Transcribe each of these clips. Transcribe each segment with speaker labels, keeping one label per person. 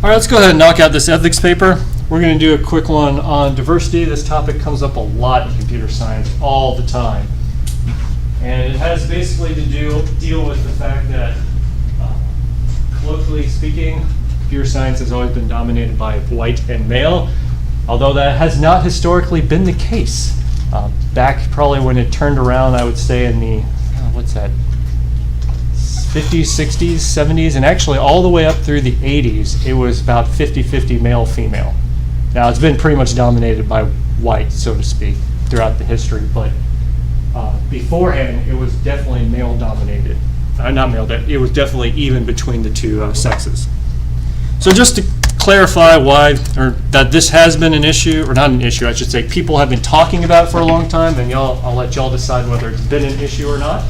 Speaker 1: All right, let's go ahead and knock out this ethics paper. We're going to do a quick one on diversity. This topic comes up a lot in computer science all the time. And it has basically to deal with the fact that, colloquially speaking, computer science has always been dominated by white and male, although that has not historically been the case. Back probably when it turned around, I would say in the, what's that, 50s, 60s, 70s, and actually all the way up through the 80s, it was about 50-50 male-female. Now, it's been pretty much dominated by white, so to speak, throughout the history, but beforehand, it was definitely male-dominated. Not male, it was definitely even between the two sexes. So just to clarify why, or that this has been an issue, or not an issue, I should say, people have been talking about it for a long time, and I'll let y'all decide whether it's been an issue or not,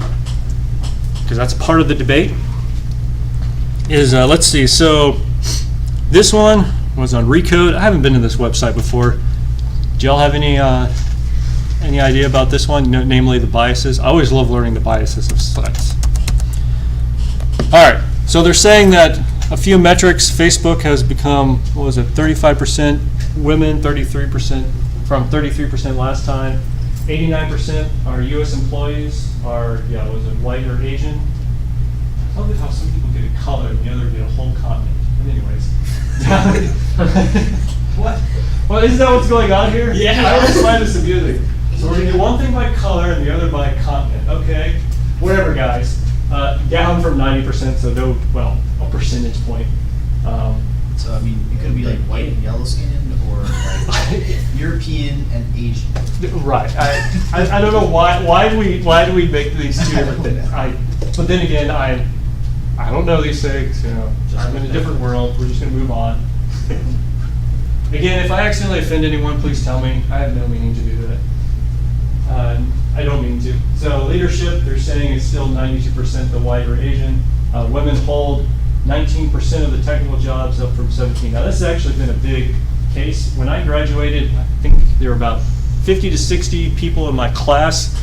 Speaker 1: because that's part of the debate. Is let's see, so this one was on Recode. I haven't been to this website before. Do y'all have any idea about this one, namely the biases? I always love learning the biases of sites. All right, so they're saying that a few metrics, Facebook has become, 35% women, 33%, from 33% last time. 89% are U.S. employees are, was it white or Asian? I love it how some people get a color and the other get a whole continent. But anyways. What? Well, isn't that what's going on here? Yeah. I always find this amusing. So we're going to do one thing by color and the other by continent, okay? Whatever, guys. Down from 90%, so no, a percentage point.
Speaker 2: So, I mean, it could be like white and yellow skinned, or like European and Asian.
Speaker 1: Right. I don't know why do we make these two different things. But then again, I don't know these things. I'm in a different world. We're just going to move on. Again, if I accidentally offend anyone, please tell me. I have no meaning to do that. I don't mean to. So leadership, they're saying it's still 92% the white or Asian. Women hold 19% of the technical jobs, up from 17. Now this has actually been a big case. When I graduated, I think there were about 50 to 60 people in my class,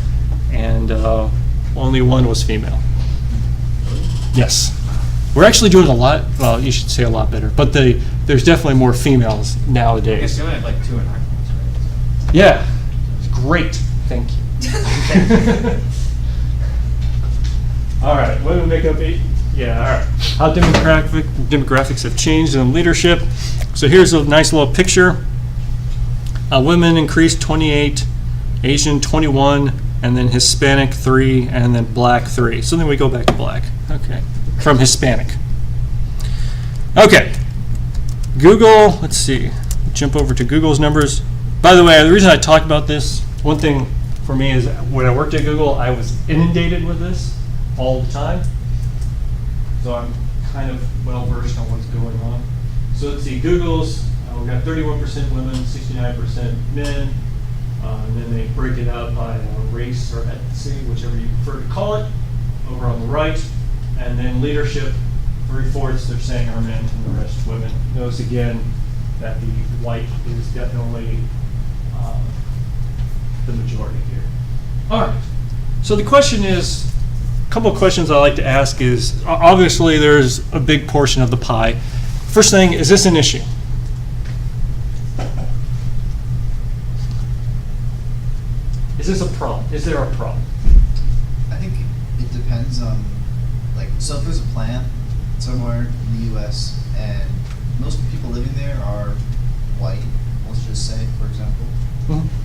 Speaker 1: and only one was female. Yes. We're actually doing a lot, well, you should say a lot better, but there's definitely more females nowadays.
Speaker 3: I guess you only have like 2 in our class, right?
Speaker 1: Yeah. It's great. Thank you. All right, women make up 8. Yeah, all right. How demographics have changed in leadership. So here's a nice little picture. Women increased 28, Asian 21, and then Hispanic 3, and then Black 3. So then we go back to Black. Okay, from Hispanic. Okay, Google. Let's see. Jump over to Google's numbers. By the way, the reason I talk about this, one thing for me is when I worked at Google, I was inundated with this all the time. So I'm kind of well versed on what's going on. So let's see, Google's, we've got 31% women, 69% men, and then they break it out by race or ethnicity, whichever you prefer to call it, over on the right. And then leadership, 3/4 they're saying are men and the rest women. Notice again that the white is definitely the majority here. All right, so the question is, a couple of questions I like to ask is, obviously there's a big portion of the pie. First thing, is this an issue? Is this a problem? Is there a problem?
Speaker 2: I think it depends on, so if there's a plant somewhere in the U.S. and most people living there are white, let's just say, for example,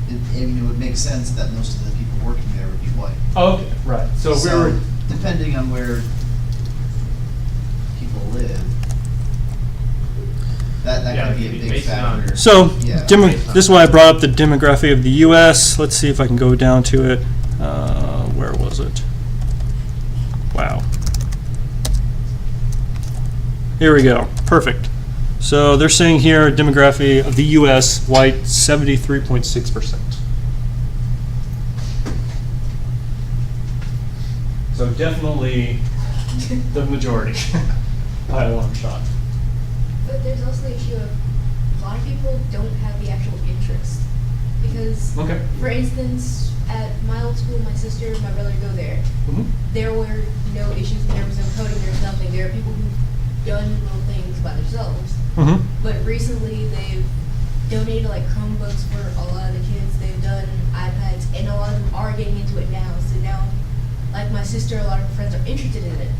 Speaker 2: it would make sense that most of the people working there would be white.
Speaker 1: Oh, okay, right. So
Speaker 2: depending on where people live, that could be a big factor.
Speaker 1: So this is why I brought up the demography of the U.S. Let's see if I can go down to it. Where was it? Wow. Here we go. Perfect. So they're saying here, demography of the U.S., white, 73.6%. So definitely the majority by a long shot.
Speaker 4: But there's also the issue of a lot of people don't have the actual interest. Because, for instance, at my old school, my sister and my brother go there. There were no issues in terms of coding, there's nothing. There are people who've done little things by themselves.
Speaker 1: Mhm.
Speaker 4: But recently they've donated like Chromebooks for a lot of the kids. They've done iPads, and a lot of them are getting into it now. So now, like my sister, a lot of her friends are interested in it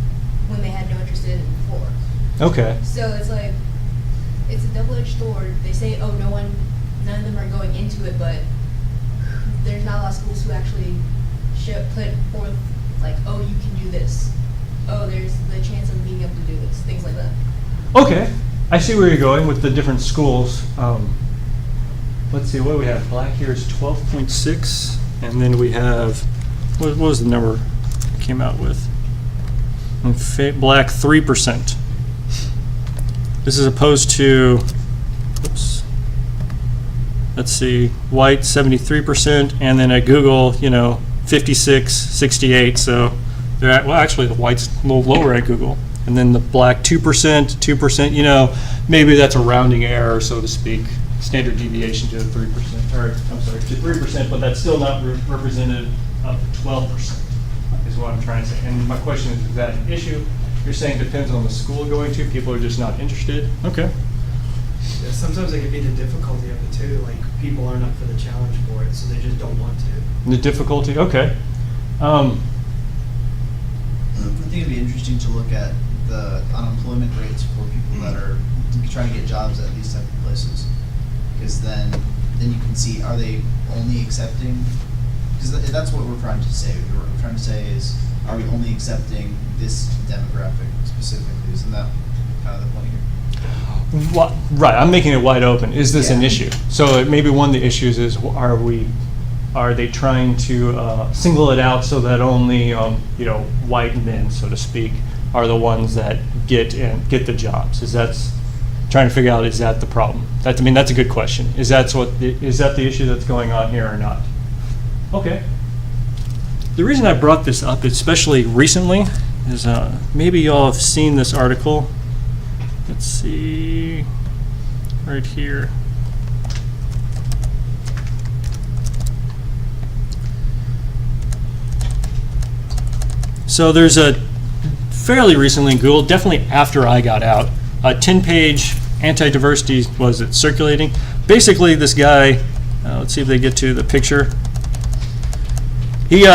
Speaker 4: when they had no interest in it before.
Speaker 1: Okay.
Speaker 4: So it's like, it's a double-edged sword. They say, oh, none of them are going into it, but there's not a lot of schools who actually put forth, like, oh, you can do this. Oh, there's the chance of being able to do this, things like that.
Speaker 1: Okay. I see where you're going with the different schools. Let's see, what do we have? Black here is 12.6, and then we have, what was the number it came out with? Black 3%. This is opposed to, oops, let's see, white 73%, and then at Google, 56, 68. So they're at, well, actually the white's a little lower at Google, and then the black 2%. Maybe that's a rounding error, so to speak. Standard deviation to 3%, or I'm sorry, to 3%, but that's still not representative of 12%, is what I'm trying to say. And my question is that an issue? You're saying depends on the school going to, people are just not interested? Okay.
Speaker 5: Yeah, sometimes it can be the difficulty of it too, like people aren't up for the challenge for it, so they just don't want to.
Speaker 1: The difficulty, okay.
Speaker 2: I think it'd be interesting to look at the unemployment rates for people that are trying to get jobs at these type of places. Because then you can see, are they only accepting, because that's what we're trying to say. What we're trying to say is, are we only accepting this demographic specifically? Isn't that kind of the point here?
Speaker 1: What, right, I'm making it wide open. Is this an
Speaker 2: Yeah.
Speaker 1: issue? So maybe one of the issues is, are they trying to single it out so that only white men, so to speak, are the ones that get the jobs? Is that trying to figure out, is that the problem? That's a good question. Is that the issue that's going on here or not? Okay. The reason I brought this up, especially recently, is maybe y'all have seen this article. Let's see, right here. So there's a fairly recently in Google, definitely after I got out, a 10-page anti-diversity was it circulating. Basically, this guy, let's see if they get to the picture. He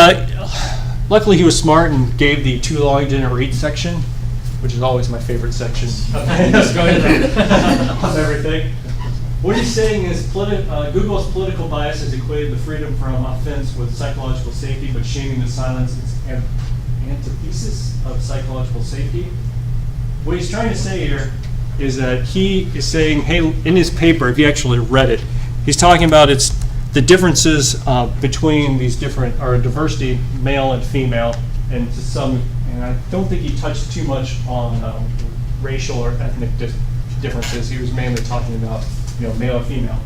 Speaker 1: luckily he was smart and gave the too long didn't read section, which is always my favorite section of everything. What he's saying is Google's political bias has equated the freedom from offense with psychological safety, but shaming the silence is an antithesis of psychological safety. What he's trying to say here is that he is saying, hey, in his paper, if you actually read it, he's talking about the differences between these different, or diversity, male and female, and I don't think he touched too much on racial or ethnic differences. He was mainly talking about, male and female.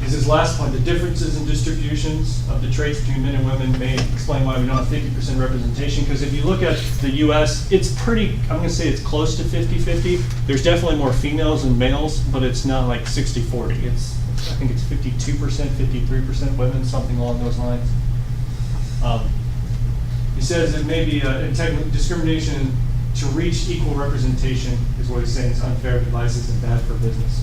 Speaker 1: Is his last point, the differences in distributions of the traits between men and women may explain why we don't have 50% representation, because if you look at the US, it's pretty, I'm gonna say it's close to 50-50. There's definitely more females than males, but it's not like 60-40. I think it's 52%, 53% women, something along those lines. He says it may be discrimination to reach equal representation is what he's saying is unfair devices and bad for business.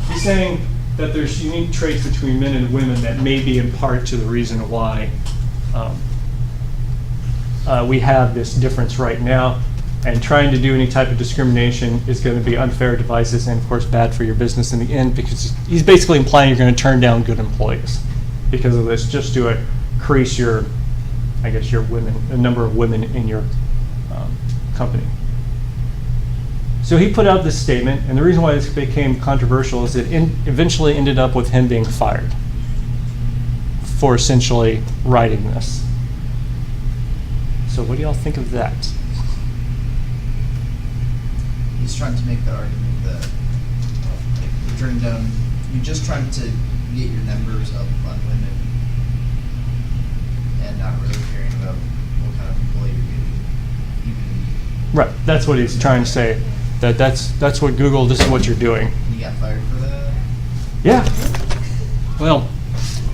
Speaker 1: He's saying that there's unique traits between men and women that may be in part to the reason why we have this difference right now, and trying to do any type of discrimination is going to be unfair devices and of course bad for your business in the end, because he's basically implying you're going to turn down good employees because of this, just to increase your the number of women in your company. So he put out this statement, and the reason why this became controversial is it eventually ended up with him being fired for essentially writing this. So what do y'all think of that?
Speaker 2: He's trying to make the argument that you're just trying to get your numbers up on women and not really caring about what kind of employee you're getting.
Speaker 1: Right, that's what he's trying to say. That's what Google, this is what you're doing.
Speaker 2: You got fired for that?
Speaker 1: Yeah. Well,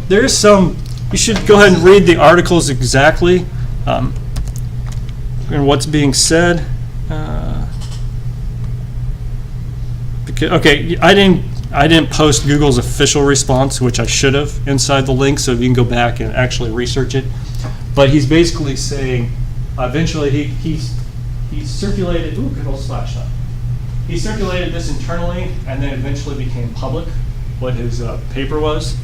Speaker 1: there is some, you should go ahead and read the articles exactly and what's being said. Okay, I didn't post Google's official response, which I should have, inside the link, so you can go back and actually research it. But he's basically saying, eventually he circulated, ooh, good old splash shot. He circulated this internally and then eventually became public, what his paper was.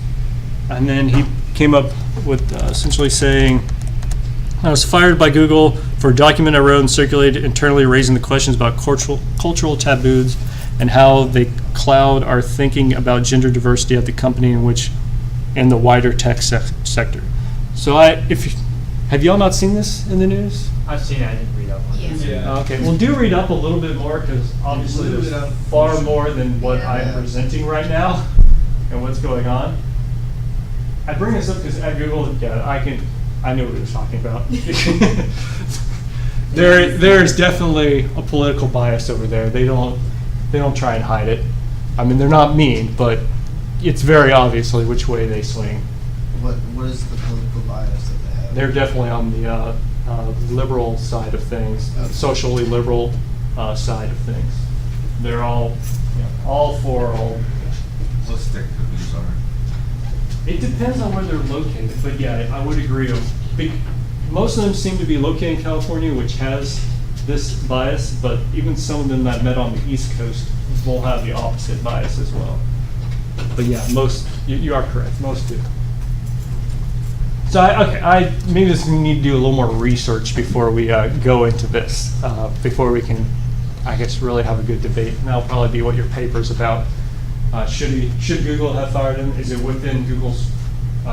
Speaker 1: And then he came up with essentially saying, I was fired by Google for a document I wrote and circulated internally, raising the questions about cultural taboos and how they cloud our thinking about gender diversity at the company in the wider tech sector. So have y'all not seen this in the news?
Speaker 3: I've seen it, I didn't read up on it.
Speaker 4: Yeah.
Speaker 1: Okay, well, do read up a little bit more, because obviously
Speaker 2: Little
Speaker 1: there's
Speaker 2: bit up.
Speaker 1: far more than what
Speaker 4: Yeah.
Speaker 1: I'm presenting right now and what's going on. I bring this up because at Google, I know what he was talking about. There's definitely a political bias over there. They don't try and hide it. I mean, they're not mean, but it's very obviously which way they swing.
Speaker 2: What is the political bias that they have?
Speaker 1: They're definitely on the liberal side of things, socially liberal side of things. They're all for all.
Speaker 6: Let's stick to these are.
Speaker 1: It depends on where they're located, but yeah, I would agree. Most of them seem to be located in California, which has this bias, but even some of them that met on the East Coast will have the opposite bias as well. But yeah, you are correct, most do. So I maybe just need to do a little more research before we go into this, before we can, I guess, really have a good debate. And that'll probably be what your paper's about. Should Google have fired him? Is it within Google's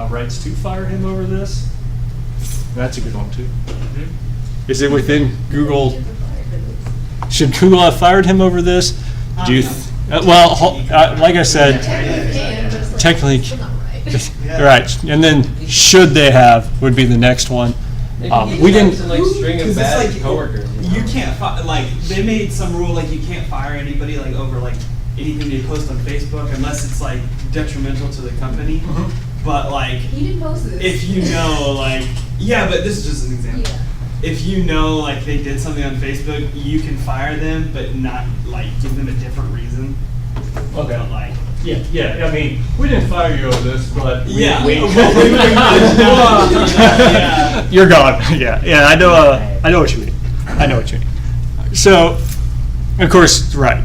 Speaker 1: rights to fire him over this? That's a good one too. Is it within Google? Should Google have fired him over this? Do you? Like I said, technically, right. And then should they have would be the next one. We didn't.
Speaker 3: Like string of
Speaker 5: 'Cause it's
Speaker 3: bad
Speaker 5: like,
Speaker 3: coworkers.
Speaker 5: You can't they made some rule like you can't fire anybody like over like anything they post on Facebook unless it's like detrimental to the company. But like
Speaker 4: He didn't post this.
Speaker 5: if you know like but this is just an example.
Speaker 4: Yeah.
Speaker 5: If you know like they did something on Facebook, you can fire them, but not like give them a different reason.
Speaker 1: Okay.
Speaker 5: But like
Speaker 1: Yeah. I mean, we didn't fire you over this, but we.
Speaker 5: Yeah. Yeah.
Speaker 1: You're gone. Yeah. I know what you mean. So, of course, right.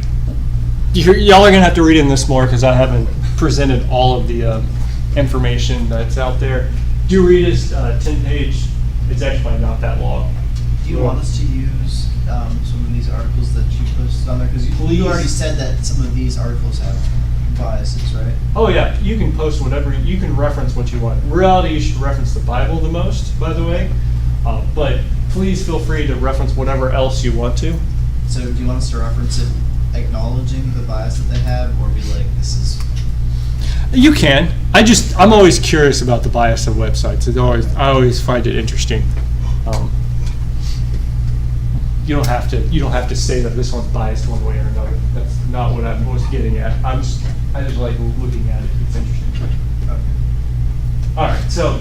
Speaker 1: Y'all are gonna have to read in this more because I haven't presented all of the information that's out there. Do read his 10-page. It's actually not that long.
Speaker 2: Do you want us to use some of these articles that you posted on there? Because you already said that some of these articles have biases, right?
Speaker 1: Oh yeah, you can post whatever, you can reference what you want. In reality, you should reference the Bible the most, by the way. But please feel free to reference whatever else you want to.
Speaker 2: So do you want us to reference it acknowledging the bias that they have, or be like, this is...
Speaker 1: You can. I'm always curious about the bias of websites. I always find it interesting. You don't have to say that this one's biased one way or another. That's not what I'm most getting at. I just like looking at it. It's interesting. Okay. All right. So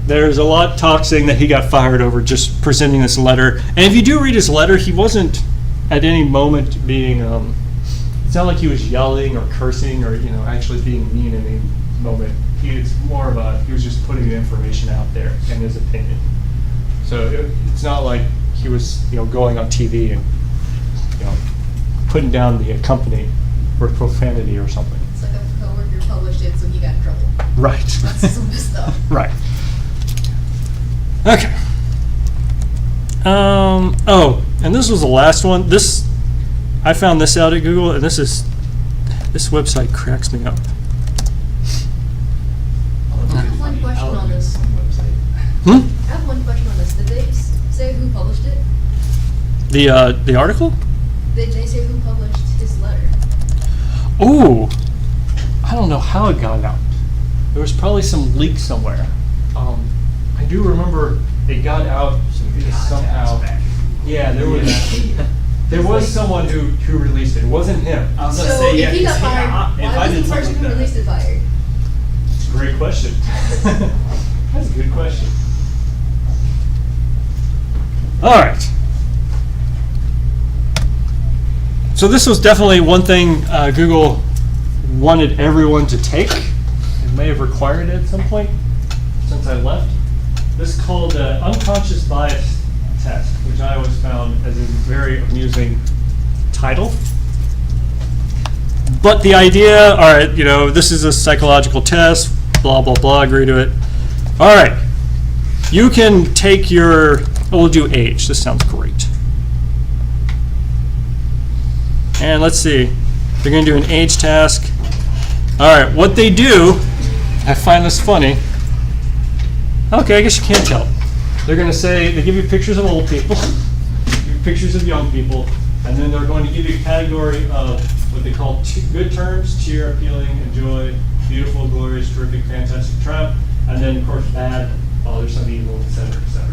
Speaker 1: there's a lot of talk saying that he got fired over just presenting this letter. And if you do read his letter, he wasn't at any moment being. It's not like he was yelling or cursing or actually being mean in any moment. He was just putting the information out there and his opinion. So it's not like he was going on TV and putting down the company for profanity or something.
Speaker 4: It's like a coworker published it, so he got in trouble.
Speaker 1: Right.
Speaker 4: That's some messed up.
Speaker 1: Right. Okay. And this was the last one. I found this out at Google, and this website cracks me up.
Speaker 4: I have one question on this.
Speaker 1: Hmm?
Speaker 4: I have one question on this. Did they say who published it?
Speaker 1: The article?
Speaker 4: Did they say who published his letter?
Speaker 1: Oh, I don't know how it got out. There was probably some leak somewhere. I do remember it got out somehow. Yeah, there was someone who released it. It wasn't him.
Speaker 5: I was gonna
Speaker 4: So
Speaker 5: say,
Speaker 4: if he got
Speaker 5: 'cause
Speaker 4: fired,
Speaker 5: if
Speaker 4: why
Speaker 5: I
Speaker 4: was
Speaker 5: did
Speaker 4: the person
Speaker 5: something
Speaker 4: who
Speaker 5: like that-
Speaker 4: released it fired?
Speaker 1: It's a great question. That's a good question. All right. So this was definitely one thing Google wanted everyone to take. It may have required it at some point since I left. This is called the unconscious bias test, which I always found as a very amusing title. But the idea, all right, this is a psychological test, blah, blah, blah, agree to it. All right, you can take we'll do age. This sounds great. And let's see, they're going to do an age task. All right, what they do, I find this funny. Okay, I guess you can't tell. They're going to say, they give you pictures of old people, give you pictures of young people, and then they're going to give you a category of what they call good terms: cheer, appealing, enjoy, beautiful, glorious, terrific, fantastic, triumph, and then of course bad, bothersome, evil, etc., etc.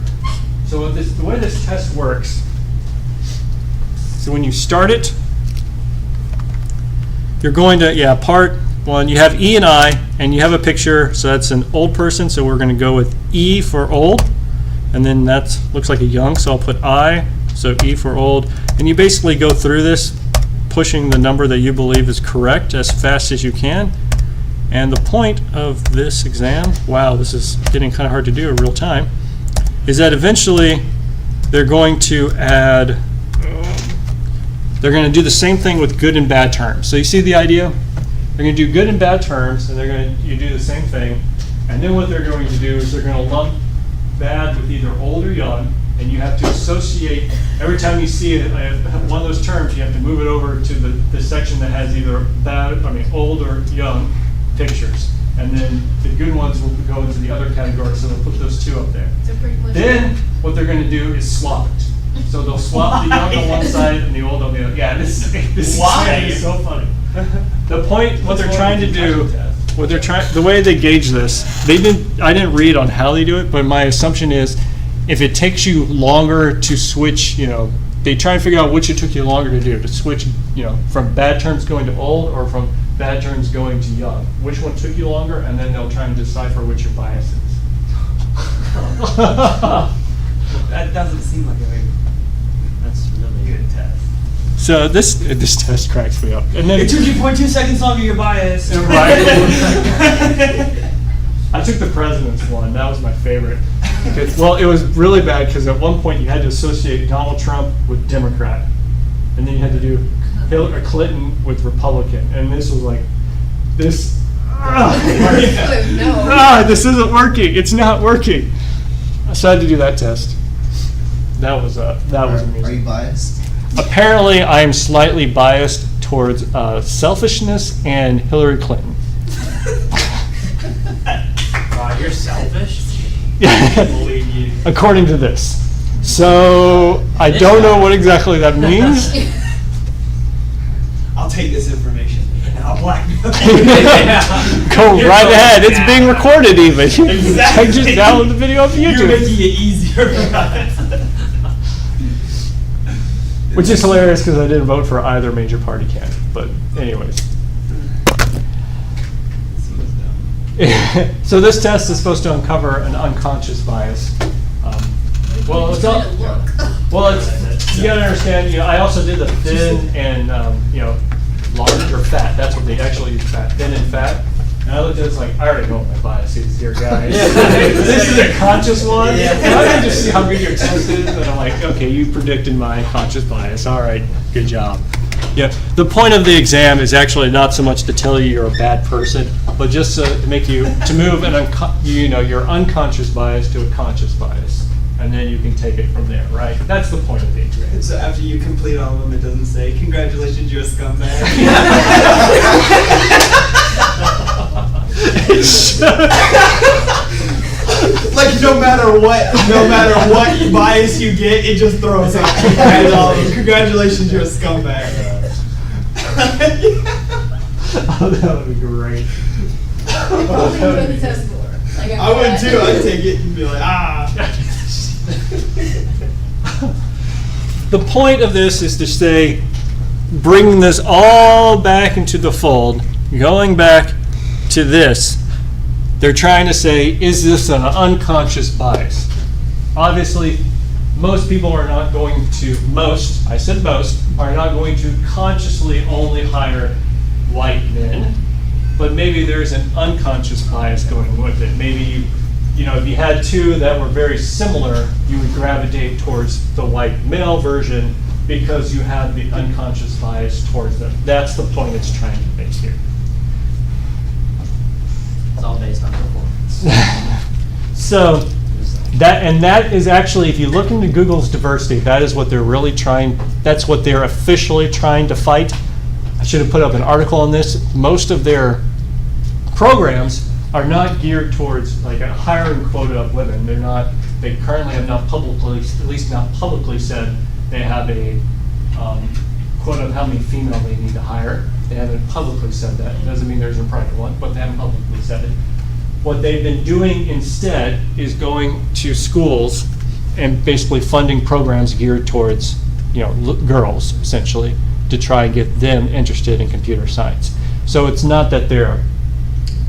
Speaker 1: So the way this test works, so when you start it, you're going to, part one, you have E and I, and you have a picture, so that's an old person, so we're going to go with E for old, and then that looks like a young, so I'll put I, so E for old, and you basically go through this, pushing the number that you believe is correct as fast as you can. And the point of this exam, wow, this is getting kind of hard to do in real time, is that eventually they're going to add, they're going to do the same thing with good and bad terms. So you see the idea? They're going to do good and bad terms, and you do the same thing. And then what they're going to do is they're going to lump bad with either old or young, and you have to associate, every time you see one of those terms, you have to move it over to the section that has either old or young pictures. And then the good ones will go into the other category, so they'll put those two up there.
Speaker 4: So pretty much.
Speaker 1: Then what they're going to do is swap it. So they'll swap the young on one side and the old on the other. Yeah, this
Speaker 5: Why?
Speaker 1: is so funny. The point, what they're trying to do, the way they gauge this, I didn't read on how they do it, but my assumption is if it takes you longer to switch, they try and figure out which it took you longer to do, to switch, from bad terms going to old or from bad terms going to young. Which one took you longer, and then they'll try and decipher which your bias is.
Speaker 5: That doesn't seem like a very, that's really good test.
Speaker 1: So this test cracks me up. And then
Speaker 5: It took you 0.2 seconds longer, you're biased.
Speaker 1: Right. I took the president's one. That was my favorite. Well, it was really bad because at one point you had to associate Donald Trump with Democrat, and then you had to do Hillary Clinton with Republican, and this was like this.
Speaker 4: No.
Speaker 1: This isn't working. It's not working. So I had to do that test. That was amusing.
Speaker 2: Are you biased?
Speaker 1: Apparently, I am slightly biased towards selfishness and Hillary Clinton.
Speaker 3: Wow, you're selfish? I believe you.
Speaker 1: According to this. So I don't know what exactly that means.
Speaker 5: I'll take this information and I'll blackmail
Speaker 1: Go
Speaker 5: You're
Speaker 1: right
Speaker 5: going
Speaker 1: ahead. It's
Speaker 5: down.
Speaker 1: being recorded even.
Speaker 5: Exactly.
Speaker 1: I just downloaded the video off
Speaker 5: You're making
Speaker 1: YouTube.
Speaker 5: it easier for us.
Speaker 1: Which is hilarious because I didn't vote for either major party candidate. But anyways. So this test is supposed to uncover an unconscious bias. Well, it's all, you gotta understand, I also did the thin and, large or fat. That's what they actually use, fat, thin and fat. And I looked at it, it's like, I already know what my bias is here, guys. This is a conscious one.
Speaker 5: Yeah.
Speaker 1: And I can just see how good your test is, and I'm like, okay, you predicted my conscious bias. All right, good job. Yeah, the point of the exam is actually not so much to tell you you're a bad person, but just to make you, to move your unconscious bias to a conscious bias. And then you can take it from there, right? That's the point of the exam.
Speaker 5: And so after you complete all of them, it doesn't say, congratulations, you're a scumbag. Like no matter what bias you get, it just throws out. Congratulations, you're a scumbag.
Speaker 1: Oh, that would be great.
Speaker 5: I would too. I'd take it and be like,
Speaker 1: The point of this is to say, bring this all back into the fold, going back to this. They're trying to say, is this an unconscious bias? Obviously, most people are not going to, I said most, are not going to consciously only hire white men, but maybe there's an unconscious bias going with it. Maybe you know, if you had two that were very similar, you would gravitate towards the white male version because you have the unconscious bias towards them. That's the point it's trying to make here.
Speaker 3: It's all based on performance.
Speaker 1: So that is actually, if you look into Google's diversity, that is what they're really trying, that's what they're officially trying to fight. I should have put up an article on this. Most of their programs are not geared towards like a hiring quota of women. They currently have not publicly, at least not publicly said they have a quota of how many female they need to hire. They haven't publicly said that. It doesn't mean there's a private one, but they haven't publicly said it. What they've been doing instead is going to schools and basically funding programs geared towards, you know, girls essentially, to try and get them interested in computer science. So it's not that they're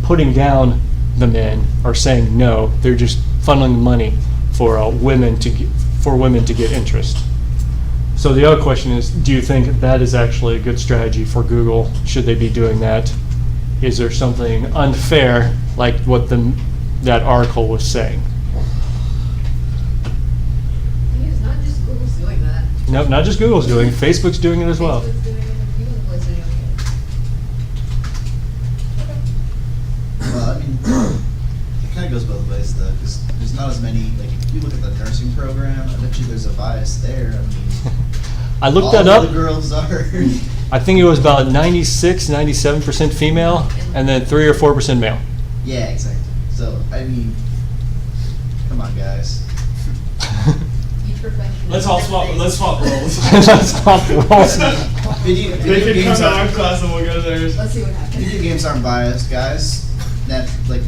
Speaker 1: putting down the men or saying no, they're just funneling money for women to get interest. So the other question is, do you think that is actually a good strategy for Google? Should they be doing that? Is there something unfair like what that article was saying?
Speaker 4: It's not just Google's doing that.
Speaker 1: No, not just Google's doing it. Facebook's doing it as well.
Speaker 4: Facebook's doing it, and a few other places are doing it.
Speaker 2: Well, I mean, it kind of goes both ways though, because there's not as many, like if you look at the nursing program, I bet you there's a bias there. I mean,
Speaker 1: I looked
Speaker 2: all
Speaker 1: that
Speaker 2: of
Speaker 1: up.
Speaker 2: the girls are.
Speaker 1: I think it was about 96, 97% female, and then 3 or 4% male.
Speaker 2: Yeah, exactly. So, I mean, come on, guys.
Speaker 4: Each profession.
Speaker 5: Let's swap roles.
Speaker 1: Let's swap roles.
Speaker 2: Video
Speaker 5: They can come
Speaker 2: games
Speaker 5: to our
Speaker 2: aren't,
Speaker 5: class and we'll go to theirs.
Speaker 4: Let's see what happens.
Speaker 2: video games aren't biased, guys. That like,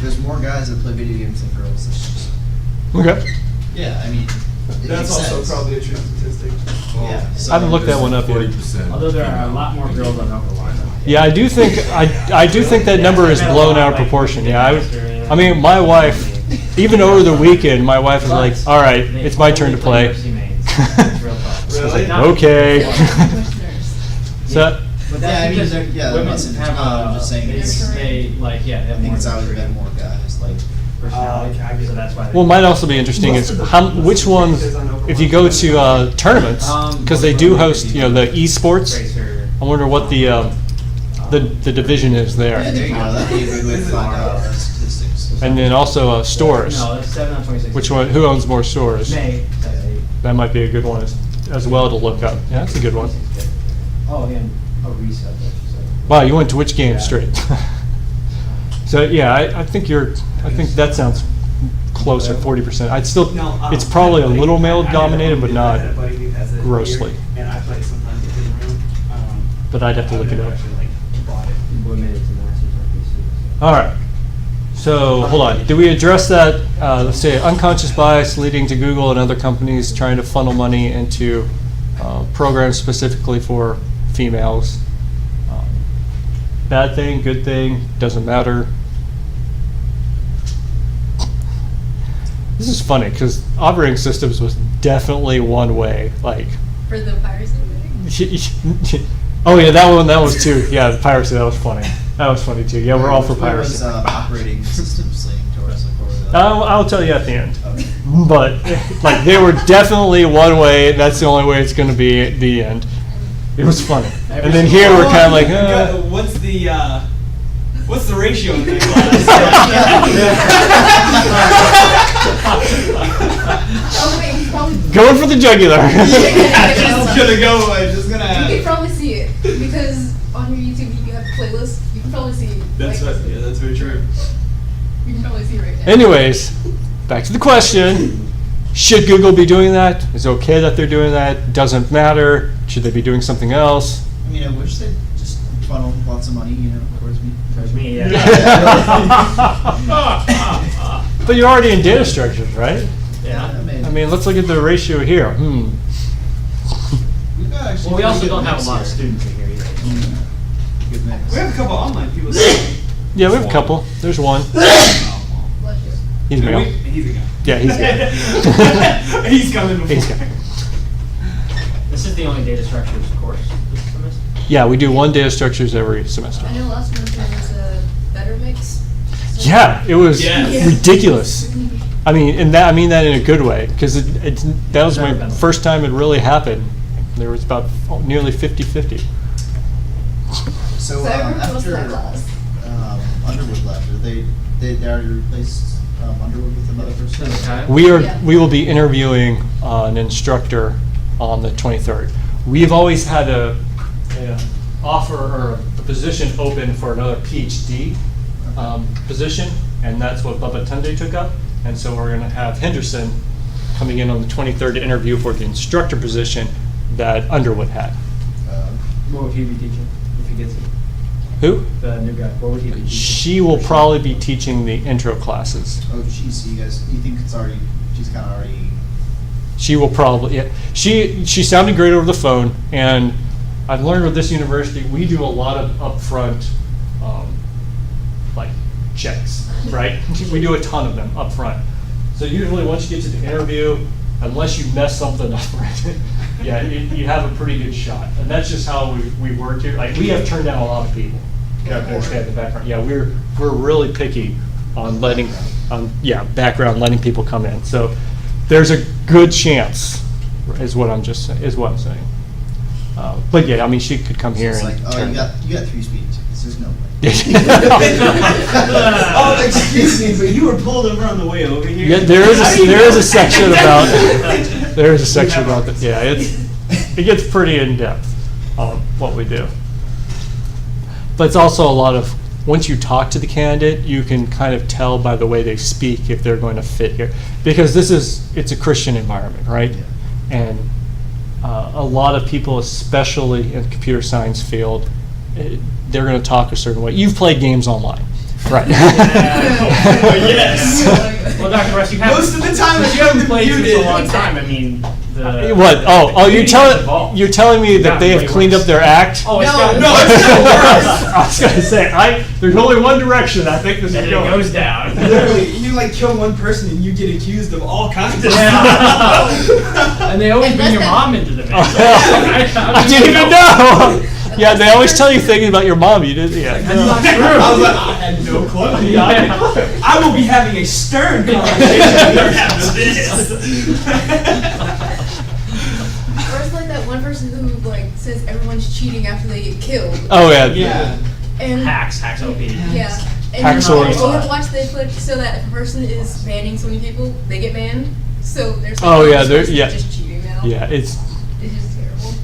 Speaker 2: there's more guys that play video games than girls. That's just,
Speaker 1: Okay.
Speaker 2: yeah, I mean, it
Speaker 5: That's
Speaker 2: makes
Speaker 5: also
Speaker 2: sense.
Speaker 5: probably a true statistic.
Speaker 2: Yeah. So,
Speaker 1: I haven't looked that one up yet.
Speaker 6: 40%.
Speaker 3: Although there are a lot more girls on Overwatch.
Speaker 1: Yeah, I do think that number is blown out of proportion. Yeah, I mean, my wife, even over the weekend, my wife was like, "All right, it's my turn to play." So I was like, okay. So
Speaker 3: But
Speaker 2: Yeah, I
Speaker 3: that's
Speaker 2: mean,
Speaker 3: because
Speaker 2: they're- yeah,
Speaker 3: women
Speaker 2: that's-
Speaker 3: have
Speaker 2: I'm just saying it's-
Speaker 3: they like they
Speaker 2: I
Speaker 3: have
Speaker 2: think
Speaker 3: more
Speaker 2: it's always
Speaker 3: nurturing,
Speaker 2: been more guys.
Speaker 3: like personality.
Speaker 5: I get
Speaker 3: So
Speaker 5: it.
Speaker 3: that's why.
Speaker 1: well, might also be interesting is which ones, if you go to tournaments, because they do host, you know, the esports. I wonder what the division is
Speaker 2: Yeah, there
Speaker 1: there,
Speaker 2: you go. That'd be a good way to find out statistics.
Speaker 1: and then also stores.
Speaker 3: No, it's 7 on 26.
Speaker 1: Which one? Who owns more stores?
Speaker 3: May.
Speaker 1: That might be a good one as well to look up. Yeah, that's a good one.
Speaker 3: Oh, and a reset.
Speaker 1: Wow, you went to which game straight? So yeah, I think that sounds closer, 40%. I'd still,
Speaker 5: No,
Speaker 1: it's probably a little male
Speaker 5: I had a
Speaker 1: dominated, but
Speaker 5: buddy-
Speaker 1: not
Speaker 5: I had a buddy who has it
Speaker 1: grossly.
Speaker 5: here, and I play sometimes in his room.
Speaker 1: But I'd have to
Speaker 5: I've
Speaker 1: look it
Speaker 5: never
Speaker 1: up.
Speaker 5: actually, like, bought it.
Speaker 3: Women into masters are
Speaker 1: All right. So hold on. Did we address that? Let's say unconscious bias leading to Google and other companies trying to funnel money into programs specifically for females. Bad thing, good thing, doesn't matter. This is funny because operating systems was definitely one way. Like,
Speaker 4: For the piracy thing?
Speaker 1: oh yeah, that was too. Yeah, the piracy, that was funny. That was funny too. Yeah, we're all for
Speaker 2: Where was,
Speaker 1: piracy.
Speaker 2: operating systems leaning towards the
Speaker 1: I'll tell you at the end.
Speaker 2: Okay.
Speaker 1: But like they were definitely one way. That's the only way it's going to be at the end. It was funny. And then here we're kind of like,
Speaker 5: What's the ratio in that
Speaker 4: Oh wait, you probably.
Speaker 1: going for the jugular.
Speaker 5: Just gonna go. I'm just
Speaker 4: You
Speaker 5: gonna.
Speaker 4: can probably see it because on your YouTube you have playlists. You can probably see.
Speaker 5: That's
Speaker 4: like,
Speaker 5: right. Yeah, that's very true.
Speaker 4: You can probably see right now.
Speaker 1: Anyways, back to the question. Should Google be doing that? Is it okay that they're doing that? Doesn't matter. Should they be doing something else?
Speaker 2: I mean, I wish they'd just funnel lots of money, towards me.
Speaker 3: Towards me, yeah.
Speaker 1: But you're already in data structures, right?
Speaker 3: Yeah.
Speaker 1: I mean, let's look at the ratio here.
Speaker 2: We've got actually
Speaker 3: Well, we also
Speaker 2: pretty good
Speaker 3: don't have a
Speaker 2: mix
Speaker 3: lot of
Speaker 2: here.
Speaker 3: students in here either.
Speaker 2: Good mix.
Speaker 5: We have a couple online people.
Speaker 1: Yeah, we have a couple. There's one.
Speaker 4: Bless you.
Speaker 1: He's male.
Speaker 5: He's a guy.
Speaker 1: Yeah, he's good.
Speaker 5: He's coming before.
Speaker 1: He's good.
Speaker 3: This This is the only data structures course this semester?
Speaker 1: Yeah, we do one data structures every semester.
Speaker 4: I know last semester was a better mix. So-
Speaker 1: Yeah, it was
Speaker 5: Yes.
Speaker 1: ridiculous. I mean that in a good way, because that was my first time it really happened. There was about nearly 50-50.
Speaker 2: So
Speaker 4: So everyone goes to that
Speaker 2: after
Speaker 4: class.
Speaker 2: Underwood left, they already replaced Underwood with another person?
Speaker 3: Okay.
Speaker 4: Yeah.
Speaker 1: We will be interviewing an instructor on the 23rd. We've always had a offer or a position open for another PhD position, and that's what Bubba Tunde took up. And so we're going to have Henderson coming in on the 23rd to interview for the instructor position that Underwood had.
Speaker 3: What would he be teaching if he gets it?
Speaker 1: Who?
Speaker 3: The new guy. What would he be teaching?
Speaker 1: She will probably be teaching the intro classes.
Speaker 2: Oh, geez, so you think she's kind of already,
Speaker 1: She will probably, yeah. She sounded great over the phone, and I've learned with this university, we do a lot of upfront, like, checks, right? We do a ton of them upfront. So usually, once you get to the interview, unless you mess something up, right, yeah, you have a pretty good shot. And that's just how we work here. Like, we have turned down a lot of people. You have to understand the background. Yeah, we're really picky on letting, background, letting people come in. So there's a good chance, is what I'm saying. But yeah, I mean, she could come
Speaker 2: so
Speaker 1: here
Speaker 2: it's
Speaker 1: and
Speaker 2: like, oh,
Speaker 1: turn.
Speaker 2: you got 3 speeding tickets, there's no way.
Speaker 5: Oh, excuse me, but you were pulled over on the way over here?
Speaker 1: Yeah, there is a section about that. Yeah, it gets pretty in depth what we do. But it's also a lot of, once you talk to the candidate, you can kind of tell by the way they speak if they're going to fit here, because it's a Christian environment, right?
Speaker 2: Yeah.
Speaker 1: And a lot of people, especially in the computer science field, they're going to talk a certain way. You've played games online, right?
Speaker 5: Yes.
Speaker 3: Well, Dr. Russ, you haven't.
Speaker 5: Most of the time,
Speaker 3: but you haven't played since
Speaker 5: muted.
Speaker 3: a long time. I mean, the.
Speaker 1: What? Oh,
Speaker 3: community has evolved.
Speaker 1: you're telling me that
Speaker 3: Gotten
Speaker 1: they have
Speaker 3: way
Speaker 1: cleaned
Speaker 3: worse.
Speaker 1: up their act?
Speaker 3: Oh, it's
Speaker 4: No.
Speaker 3: gotten
Speaker 5: No, it's gotten worse.
Speaker 1: I was gonna say, there's only one direction I think this
Speaker 3: And
Speaker 1: is
Speaker 3: it
Speaker 1: going.
Speaker 3: goes down.
Speaker 5: Literally, you like kill one person and you get accused of all kinds of
Speaker 3: Yeah.
Speaker 5: stuff.
Speaker 3: And they always bring your mom into the mix.
Speaker 1: I didn't even know. Yeah, they always tell you things about your mom. You did, yeah.
Speaker 3: That's not true.
Speaker 5: I was like, I had no clue.
Speaker 3: Yeah.
Speaker 5: I will be having a stern conversation after this.
Speaker 4: Or it's like that one person who like says everyone's cheating after they get killed.
Speaker 1: Oh yeah.
Speaker 5: Yeah.
Speaker 4: And
Speaker 3: Hacks OP.
Speaker 4: yeah. And
Speaker 1: Hacksaws.
Speaker 4: you have to watch the footage so that if a person is banning so many people, they get banned. So there's like,
Speaker 1: Oh, yeah,
Speaker 4: this
Speaker 1: there-
Speaker 4: person's
Speaker 1: yeah.
Speaker 4: just cheating now.
Speaker 1: Yeah,
Speaker 4: It's just terrible.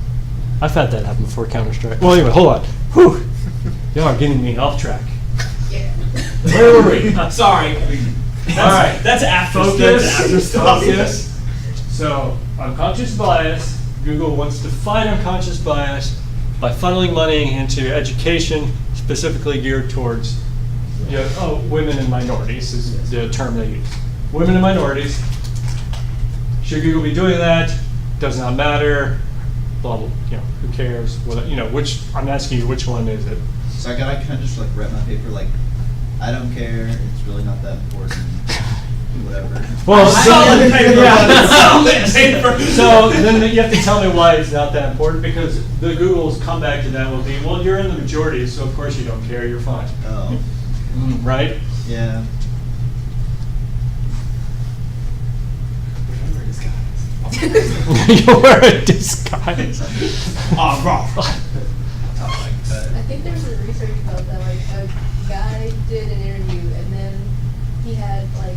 Speaker 1: I've had that happen before Counter-Strike. Well, anyway, hold on. Whew. Y'all are getting me off track.
Speaker 4: Yeah.
Speaker 1: Where were we?
Speaker 5: Sorry.
Speaker 1: All right.
Speaker 5: That's after
Speaker 1: Focus.
Speaker 5: That's after stuff.
Speaker 1: Focus. So, unconscious bias. Google wants to fight unconscious bias by funneling money into education, specifically geared towards women and minorities is the term they use. Women and minorities. Should Google be doing that? Does not matter. Blah blah. Who cares? Which I'm asking you, which one is it?
Speaker 2: So I gotta kind of just like write my paper like, I don't care, it's really not that important, whatever.
Speaker 1: Well,
Speaker 5: Solid paper.
Speaker 1: yeah.
Speaker 5: Solid paper.
Speaker 1: So then you have to tell me why it's not that important, because the Google's comeback to that will be, well, you're in the majority, so of course you don't care, you're fine.
Speaker 2: Oh,
Speaker 1: Right?
Speaker 2: yeah.
Speaker 1: You're a disguise.
Speaker 5: Oh, bro.
Speaker 2: I like that.
Speaker 4: I think there was a research about that. Like a guy did an interview and then he had like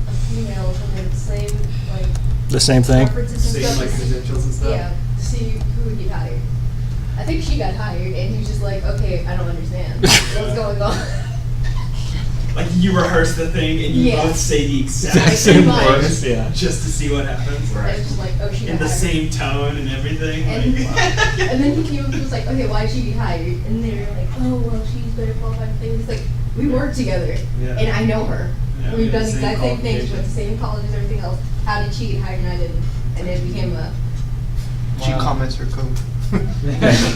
Speaker 4: a female come in, same like
Speaker 1: The same thing?
Speaker 4: references and
Speaker 5: Same,
Speaker 4: stuff.
Speaker 5: like, credentials and stuff?
Speaker 4: Yeah, to see who would get hired. I think she got hired and he was just like, okay, I don't understand what's going on.
Speaker 5: Like you rehearse the thing and you
Speaker 4: Yeah.
Speaker 5: both say the exact
Speaker 4: Exact
Speaker 5: same
Speaker 4: same line.
Speaker 5: words
Speaker 1: Yeah.
Speaker 5: just to see what happens.
Speaker 4: And it's just like, oh, she got
Speaker 5: In the
Speaker 4: hired.
Speaker 5: same tone and everything.
Speaker 4: And,
Speaker 5: like-
Speaker 4: and then he came up and was like, okay, why did she get hired? And they were like, oh, well, she's better qualified for things. It's like, we work together,
Speaker 5: Yeah.
Speaker 4: and I know her.
Speaker 5: Yeah, we
Speaker 4: We've
Speaker 5: have
Speaker 4: done
Speaker 5: the
Speaker 4: the
Speaker 5: same
Speaker 4: exact same things, went to
Speaker 5: qualifications.
Speaker 4: the same colleges, everything else. How did she get hired and I didn't? And it became a,
Speaker 7: She comments her code.
Speaker 3: Good
Speaker 1: Nice.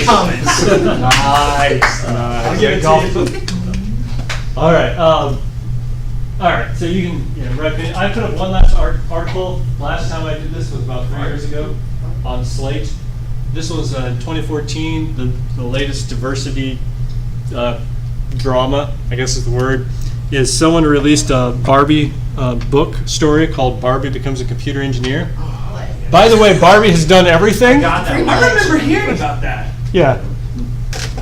Speaker 3: comments.
Speaker 1: Nice.
Speaker 5: I'll give it to you.
Speaker 1: All right. All right, so you can write it. I put up one last article. Last time I did this was about 3 years ago on Slate. This was 2014, the latest diversity drama, I guess is the word, is someone released a Barbie book story called Barbie Becomes a Computer Engineer. By the way, Barbie has done everything.
Speaker 5: I remember hearing about that.
Speaker 1: Yeah.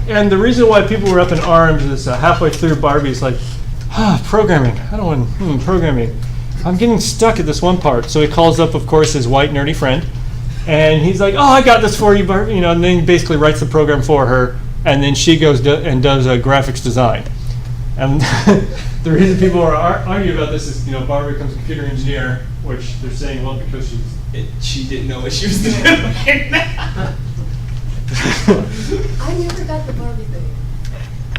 Speaker 1: And the reason why people were up in arms is halfway through Barbie's like, programming. I don't want programming. I'm getting stuck at this one part. So he calls up, of course, his white nerdy friend, and he's like, "Oh, I got this for you, Barbie." And then he basically writes the program for her, and then she goes and does a graphics design. And the reason people are arguing about this is, Barbie becomes a computer engineer, which they're saying, well, because
Speaker 5: She didn't know what she was doing.
Speaker 4: I never got the Barbie thing.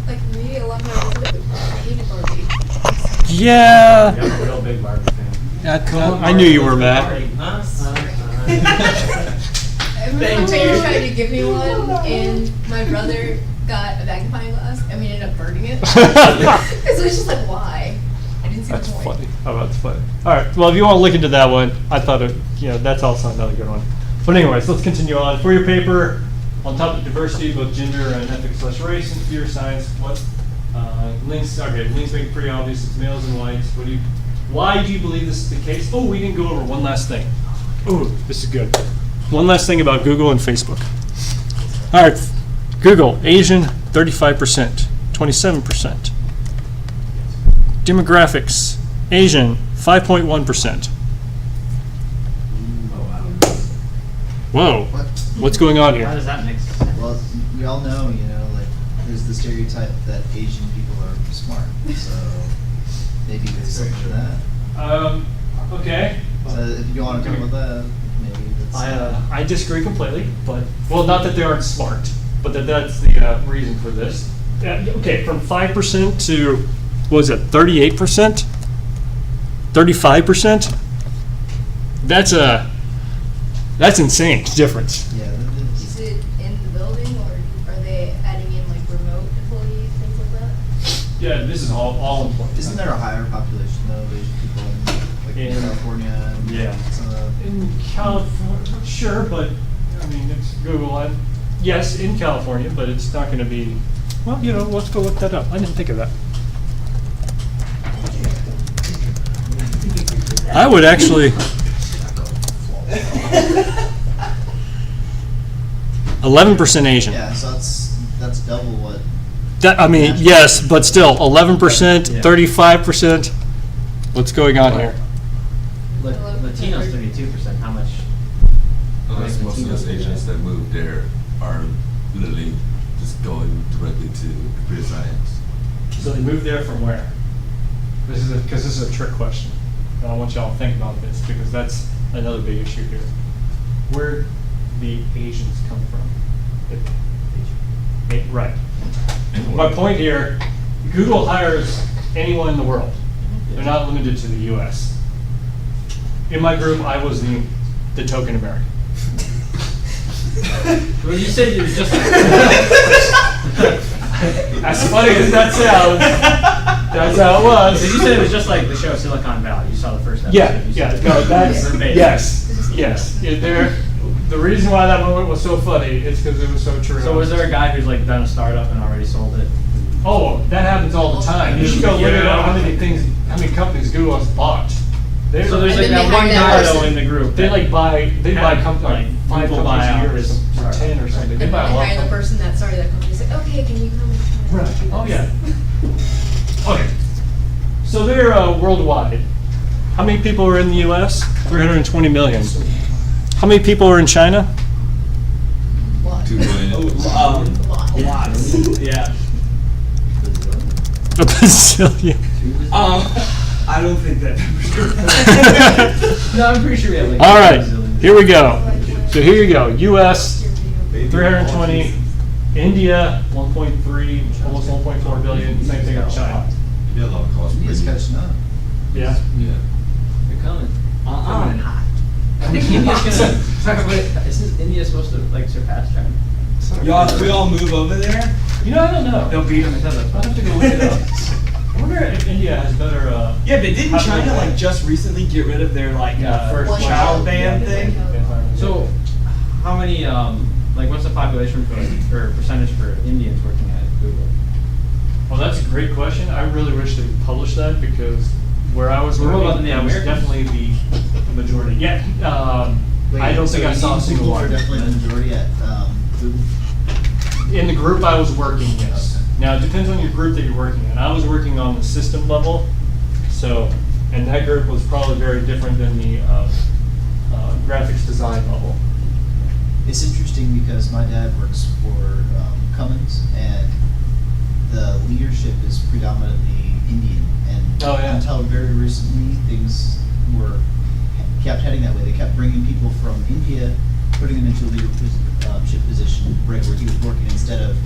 Speaker 4: Like me, a lot of my friends hated Barbie.
Speaker 1: Yeah.
Speaker 3: I'm a real big Barbie fan.
Speaker 1: I knew you were mad.
Speaker 4: I remember they were trying to give me one, and my brother got a magnifying glass, and we ended up burning it. Because it was just like, why? I didn't see
Speaker 1: That's
Speaker 4: the point.
Speaker 1: funny. Oh, that's funny. All right. Well, if you want to look into that one, I thought that's also another good one. But anyways, let's continue on. For your paper, on top of diversity, both gender and ethics/race and computer science, what links? Okay, links make it pretty obvious. It's males and whites. Why do you believe this is the case? Oh, we didn't go over one last thing. Oh, this is good. One last thing about Google and Facebook. All right, Google, Asian, 35%, 27%. Demographics, Asian, 5.1%. Whoa,
Speaker 2: What?
Speaker 1: what's going on
Speaker 3: How
Speaker 1: here?
Speaker 3: does that make sense?
Speaker 2: Well, we all know, like, there's the stereotype that Asian people are smart, so maybe there's something to that.
Speaker 1: Okay.
Speaker 2: So if you want to talk about that, maybe that's.
Speaker 1: I disagree completely, but, well, not that they aren't smart, but that's the reason for this. Okay, from 5% to, what was it, 38%? 35%? That's insane difference.
Speaker 2: Yeah, that
Speaker 4: Is it in the building, or are they adding in like remote employees, things like that?
Speaker 1: Yeah, this is all employees.
Speaker 2: Isn't there a higher population though of Asian people in
Speaker 1: In-
Speaker 2: California? And
Speaker 1: Yeah.
Speaker 2: some of the,
Speaker 1: In California, sure, but, I mean, it's Google. Yes, in California, but it's not going to be, well, let's go look that up. I didn't think of that. I would actually. 11% Asian.
Speaker 2: yeah, so that's double what.
Speaker 1: Yes, but still, 11%, 35%. What's going on here?
Speaker 3: Latinos 32%. How much?
Speaker 6: Unless most of those Asians that moved there are literally just going directly to computer science.
Speaker 1: So they moved there from where? Because this is a trick question. And I want y'all to think about this because that's another big issue here. Where the Asians come from? Right. My point here, Google hires anyone in the world. They're not limited to the U.S. In my group, I was the token American.
Speaker 3: Well, you said it was just.
Speaker 1: As funny as that sounds, that's how it was.
Speaker 3: You said it was just like the show Silicon Valley. You saw the first episode.
Speaker 1: Yeah,
Speaker 3: You
Speaker 1: yeah,
Speaker 3: said
Speaker 1: no, that's,
Speaker 3: verbatim.
Speaker 1: yes. The reason why that moment was so funny is because it was so true.
Speaker 3: So was there a guy who's like done a startup and already sold it?
Speaker 1: Oh, that happens all the time. You should go look at how many companies Google has bought.
Speaker 3: So there's
Speaker 4: And
Speaker 3: like
Speaker 4: then
Speaker 3: that
Speaker 4: they
Speaker 3: one
Speaker 4: hire that
Speaker 3: guy though
Speaker 4: person.
Speaker 3: in the group.
Speaker 1: They
Speaker 3: that
Speaker 1: buy
Speaker 3: had,
Speaker 1: companies, like 5
Speaker 3: Google
Speaker 1: companies a year or
Speaker 3: buyouts.
Speaker 1: something, or 10 or something. They
Speaker 4: And
Speaker 1: buy
Speaker 4: then
Speaker 1: a
Speaker 4: they
Speaker 1: lot
Speaker 4: hire the
Speaker 1: of
Speaker 4: person that started that company. It's like, okay, can you come and try
Speaker 1: Right.
Speaker 4: to do
Speaker 1: Oh,
Speaker 4: this?
Speaker 1: yeah. Okay. So they're worldwide. How many people are in the U.S.? 320 million. How many people are in China?
Speaker 4: What?
Speaker 6: 2 billion.
Speaker 5: Lots. Yeah.
Speaker 1: A bazillion.
Speaker 5: I don't think that.
Speaker 3: No, I'm pretty sure we have like.
Speaker 1: All right, here we go. So here you go. U.S. 320, India 1.3, almost 1.4 billion. Same thing with China.
Speaker 6: Yeah, a lot of cost.
Speaker 2: India's catching up.
Speaker 1: Yeah.
Speaker 6: Yeah.
Speaker 3: They're coming. Coming in hot. I think India's gonna. Sorry, wait, isn't India supposed to like surpass China?
Speaker 5: Y'all, if we all move over there,
Speaker 1: You know, I don't know.
Speaker 5: they'll beat them.
Speaker 1: I'll have to go look it up. I wonder if India has better.
Speaker 5: Yeah, but didn't
Speaker 1: How do
Speaker 5: China
Speaker 1: they-
Speaker 5: like just recently get rid of their like
Speaker 1: first
Speaker 4: One
Speaker 5: child
Speaker 4: child.
Speaker 5: ban
Speaker 4: Yeah,
Speaker 5: thing?
Speaker 3: So, how many, like, what's the population for, or percentage for Indians working at Google?
Speaker 1: Well, that's a great question. I really wish they published that because where I was
Speaker 3: What
Speaker 1: working,
Speaker 3: about the
Speaker 1: that was
Speaker 3: Americans?
Speaker 1: definitely the majority. Yeah,
Speaker 2: Wait,
Speaker 1: I don't
Speaker 2: so
Speaker 1: think I saw a
Speaker 2: Indian
Speaker 1: single
Speaker 2: people
Speaker 1: one.
Speaker 2: are definitely the majority at Google.
Speaker 1: In the group I was working, yes.
Speaker 2: Okay.
Speaker 1: Now, it depends on your group that you're working in. I was working on the system level, so, and that group was probably very different than the graphics design level.
Speaker 2: It's interesting because my dad works for Cummins, and the leadership is predominantly Indian. And
Speaker 1: Oh, yeah.
Speaker 2: until very recently, things kept heading that way. They kept bringing people from India, putting them into a leadership position right where he was working, instead of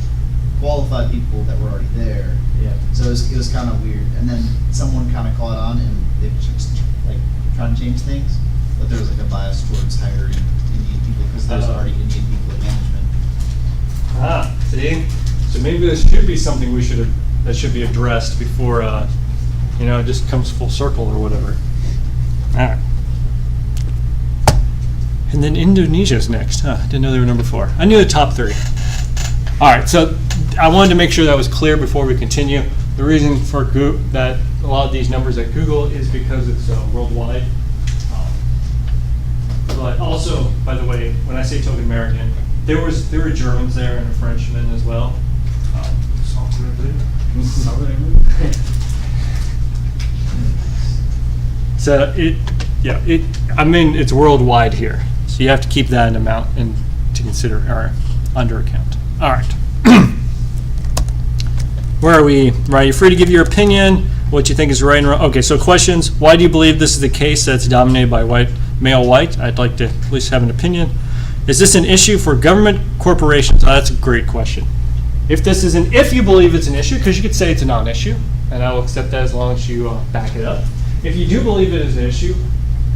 Speaker 2: qualified people that were already there.
Speaker 3: Yeah.
Speaker 2: So it was kind of weird. And then someone kind of caught on, and they just like trying to change things, but there was like a bias towards hiring Indian people because there's already Indian people in management.
Speaker 1: Ah, see? So maybe this should be something that should be addressed before, it just comes full circle or whatever. All right. And then Indonesia's next, huh? Didn't know they were number 4. I knew the top 3. All right, so I wanted to make sure that was clear before we continue. The reason for that a lot of these numbers at Google is because it's worldwide. But also, by the way, when I say token American, there were Germans there and a Frenchman as well. So it's worldwide here. So you have to keep that in amount and to consider or under account. All right. Where are we? Right, you're free to give your opinion, what you think is right and wrong. Okay, so questions. Why do you believe this is the case that's dominated by male white? I'd like to at least have an opinion. Is this an issue for government corporations? Oh, that's a great question. If you believe it's an issue, because you could say it's a non-issue, and I will accept that as long as you back it up. If you do believe it is an issue,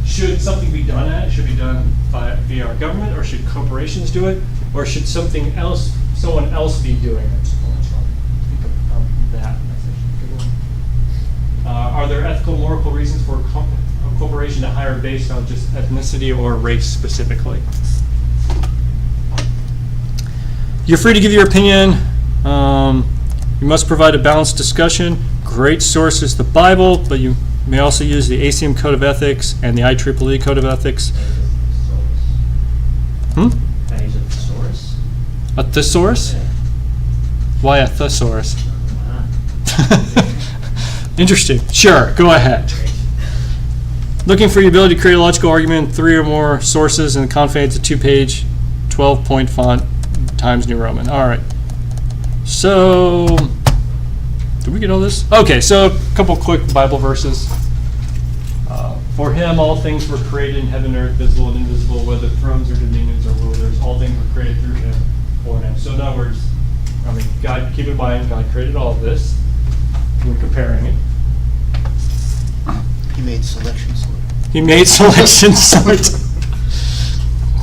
Speaker 1: should something be done at it? Should it be done via our government, or should corporations do it, or should someone else be doing it? Think about that. That's actually a good one. Are there ethical, moral reasons for a corporation to hire based on just ethnicity or race specifically? You're free to give your opinion. You must provide a balanced discussion. Great source is the Bible, but you may also use the ACM Code of Ethics and the IEEE Code of Ethics.
Speaker 3: Can I use a thesaurus?
Speaker 1: A thesaurus?
Speaker 3: Yeah.
Speaker 1: Why a thesaurus?
Speaker 3: Why not?
Speaker 1: Interesting. Sure, go ahead. Looking for the ability to create a logical argument in 3 or more sources and convey it to 2-page, 12-point font, Times New Roman. All right. So, did we get all this? Okay, so a couple quick Bible verses. For him, all things were created in heaven and earth, visible and invisible, whether thrones or dominions or rulers. All things were created through him, for him. So in other words, God, keep in mind, God created all of this. We're comparing it.
Speaker 7: He made selection sort.
Speaker 1: He made selection sort.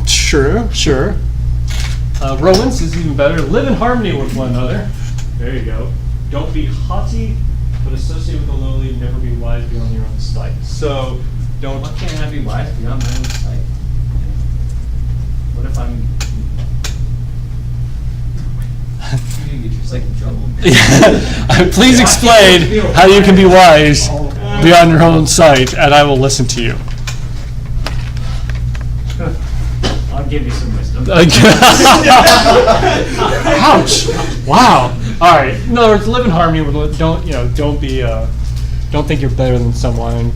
Speaker 1: Sure. Romans is even better. Live in harmony with one another. There you go. Don't be haughty, but associate with the lowly. Never be wise beyond your own sight. So, don't.
Speaker 3: Why can't I be wise beyond my own sight? What if I'm...
Speaker 2: You're gonna get yourself in trouble.
Speaker 1: Please explain how you can be wise beyond your own sight, and I will listen to you.
Speaker 3: I'll give you some wisdom.
Speaker 1: Ouch! Wow. All right. In other words, live in harmony with. Don't think you're better than someone.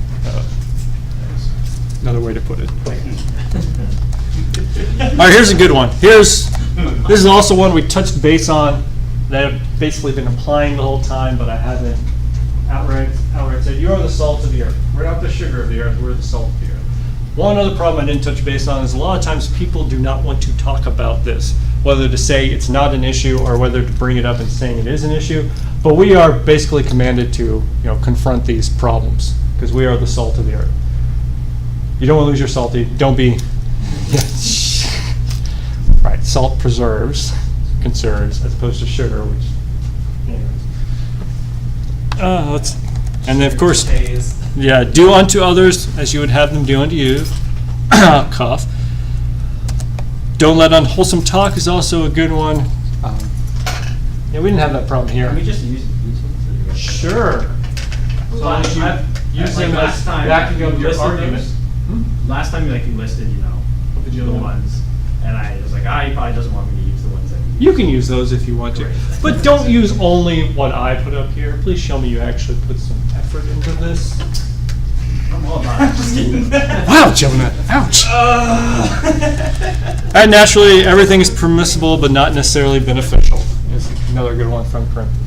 Speaker 1: Another way to put it. All right. Here's a good one. This is also one we touched base on that I've basically been applying the whole time, but I haven't outright said. You are the salt of the earth. We're not the sugar of the earth. We're the salt of the earth. One other problem I didn't touch base on is a lot of times people do not want to talk about this, whether to say it's not an issue or whether to bring it up and saying it is an issue. But we are basically commanded to, confront these problems because we are the salt of the earth. You don't want to lose your salty. Don't be. Right. Salt preserves, conserves, as opposed to sugar, which. Anyways. Let's. And then, of course,
Speaker 5: Pays.
Speaker 1: yeah, do unto others as you would have them do unto you. Cough. Don't let unwholesome talk is also a good one. Yeah, we didn't have that problem here.
Speaker 3: Can we just use them?
Speaker 1: Sure. As long as you use them as backing up your argument.
Speaker 3: Last time, like, you listed, you know, the ones, and I was like, he probably doesn't want me to use the ones that.
Speaker 1: You can use those if you want to,
Speaker 3: Great.
Speaker 1: but don't use only what I put up here. Please show me you actually put some effort into this.
Speaker 3: I'm all about it. Just kidding.
Speaker 1: Wow, Jonah, ouch. And naturally, everything is permissible but not necessarily beneficial. Is another good one from Corinthians.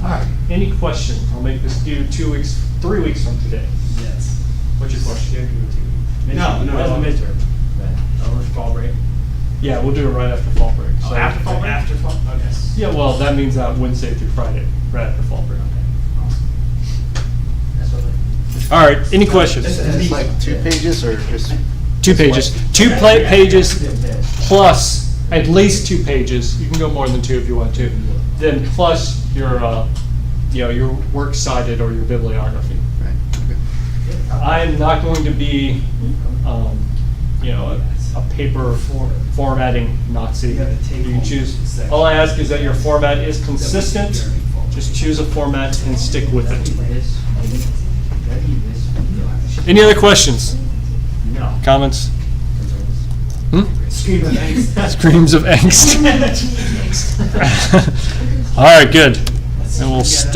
Speaker 1: All right, any questions? I'll make this due 3 weeks from today.
Speaker 5: Yes.
Speaker 1: What's your question?
Speaker 5: No.
Speaker 3: Where's the midterm? Then, over fall break?
Speaker 1: Yeah, we'll do it right after fall break.
Speaker 3: Oh, after fall break?
Speaker 5: After fall, okay.
Speaker 1: Yeah, well, that means Wednesday through Friday, right after fall break.
Speaker 3: That's what I.
Speaker 1: All right, any questions?
Speaker 7: It's like 2 pages or just?
Speaker 1: 2 pages. 2 pages plus at least 2 pages. You can go more than 2 if you want to. Then plus your, your works cited or your bibliography.
Speaker 7: Right, okay.
Speaker 1: I am not going to be, a paper formatting Nazi.
Speaker 5: You gotta take
Speaker 1: You
Speaker 5: home
Speaker 1: choose.
Speaker 5: section.
Speaker 1: All I ask is that your format is consistent. Just choose a format and stick with it. Any other questions?
Speaker 3: No.
Speaker 1: Comments? Hmm?
Speaker 5: Scream of angst.
Speaker 1: Screams of angst. All right, good. And we'll stop.